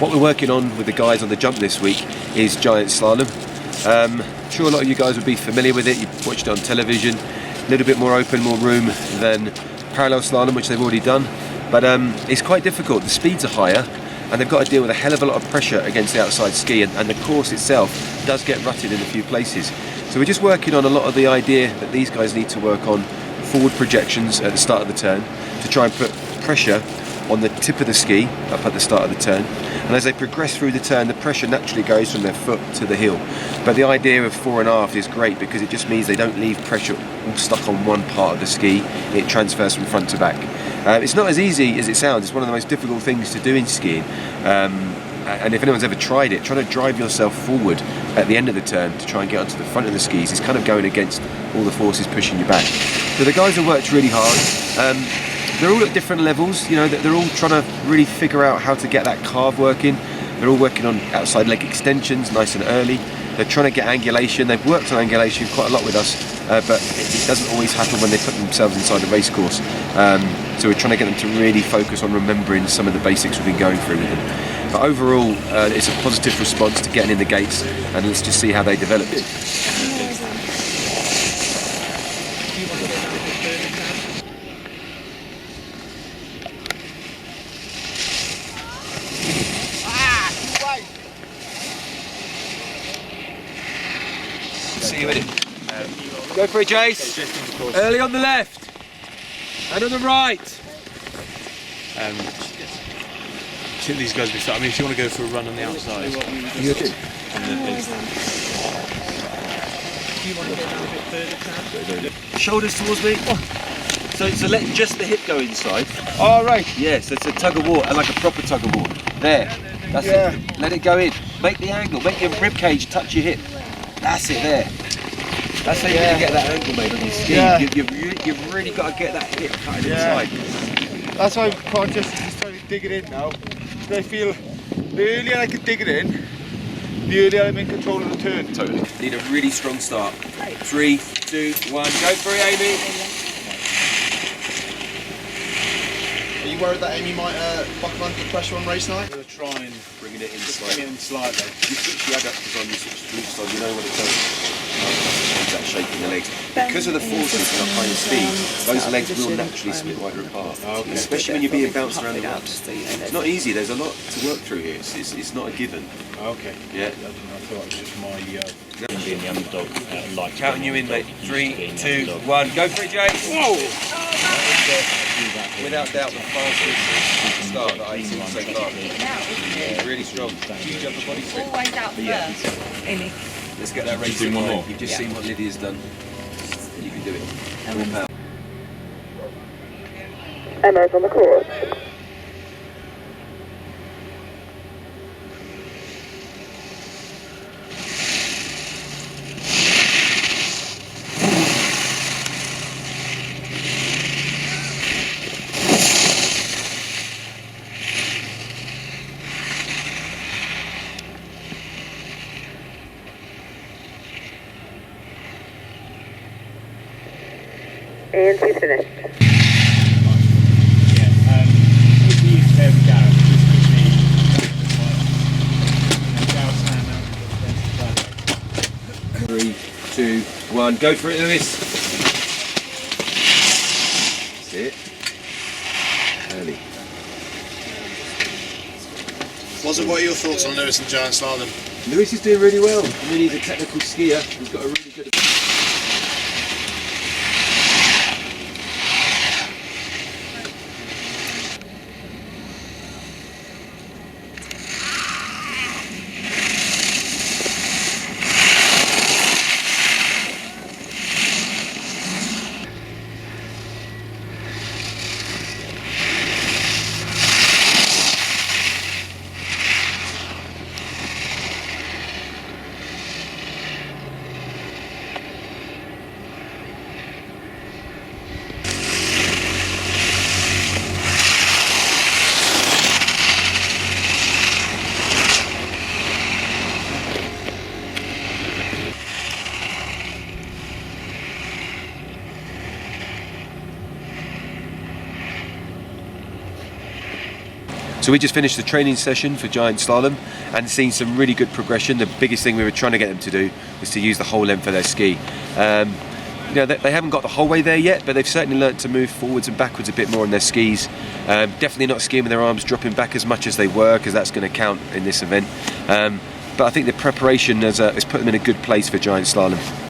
What we're working on with the guys on the jump this week is Giant Slalom. I'm sure a lot of you guys would be familiar with it. You've watched it on television. A little bit more open, more room than parallel slalom, which they've already done. But it's quite difficult. The speeds are higher, and they've got to deal with a hell of a lot of pressure against the outside ski, and the course itself does get rutted in a few places. So we're just working on a lot of the idea that these guys need to work on forward projections at the start of the turn to try and put pressure on the tip of the ski up at the start of the turn, and as they progress through the turn, the pressure naturally goes from their foot to the heel. But the idea of fore and aft is great because it just means they don't leave pressure all stuck on one part of the ski. It transfers from front to back. It's not as easy as it sounds. It's one of the most difficult things to do in skiing, and if anyone's ever tried it, trying to drive yourself forward at the end of the turn to try and get onto the front of the skis is kind of going against all the forces pushing you back. So the guys have worked really hard. They're all at different levels, you know, they're all trying to really figure out how to get that carve working. They're all working on outside leg extensions nice and early. They're trying to get angulation. They've worked on angulation quite a lot with us, but it doesn't always happen when they put themselves inside a race course. So we're trying to get them to really focus on remembering some of the basics we've been going through with them. But overall, it's a positive response to getting in the gates, and let's just see how they develop it. See you in it. Go for it, Jace. Early on the left and on the right. Should these guys be starting? I mean, if you want to go for a run on the outside, You do. Shoulders towards me. So let just the hip go inside. All right. Yes, it's a tug of war, and like a proper tug of war. There. That's it. Let it go in. Make the angle. Make your rib cage touch your hip. That's it there. That's how you're going to get that angle made on your ski. Yeah. You've really got to get that hip cutting inside. That's why I'm conscious of just trying to dig it in now. So I feel the earlier I can dig it in, the earlier I'm in control of the turn. Totally. Need a really strong start. 3, 2, 1. Go for it, Amy. Are you worried that Amy might buckle under the pressure on race night? we'll try and Bringing it in bring slightly. it in slightly. You switch the adductors on, you switch the glutes on, you know what it does. That shaking the legs. Because of the forces and the higher speed, those legs will naturally split wider apart. Okay. Especially when you're being bounced around the ramps. It's not easy, there's a lot to work through here. It's not a given. Okay. Yeah. I thought it was just my being the underdog. Like Counting you in, mate. 3, 2, 1. Go for it, Jay. Without doubt, the fastest start that I've seen so far. Yeah, really strong. Huge upper body strength. Always out first, Amy. Let's get that race in one more. You've just seen what Lydia's done. You can do it. Full power. Emma's on the course. And she's finished. if you use Gareth, just literally 3, 2, 1. Go for it, Lewis. That's it. Early. What are your thoughts on Lewis and Giant Slalom? Lewis is doing really well. I mean, he's a technical skier. He's got a really good. So we just finished the training session for Giant Slalom and seen some really good progression. The biggest thing we were trying to get them to do was to use the whole length of their ski. You know, they haven't got the whole way there yet, but they've certainly learnt to move forwards and backwards a bit more on their skis. Definitely not skiing with their arms dropping back as much as they were, because that's going to count in this event. But I think the preparation has put them in a good place for Giant Slalom.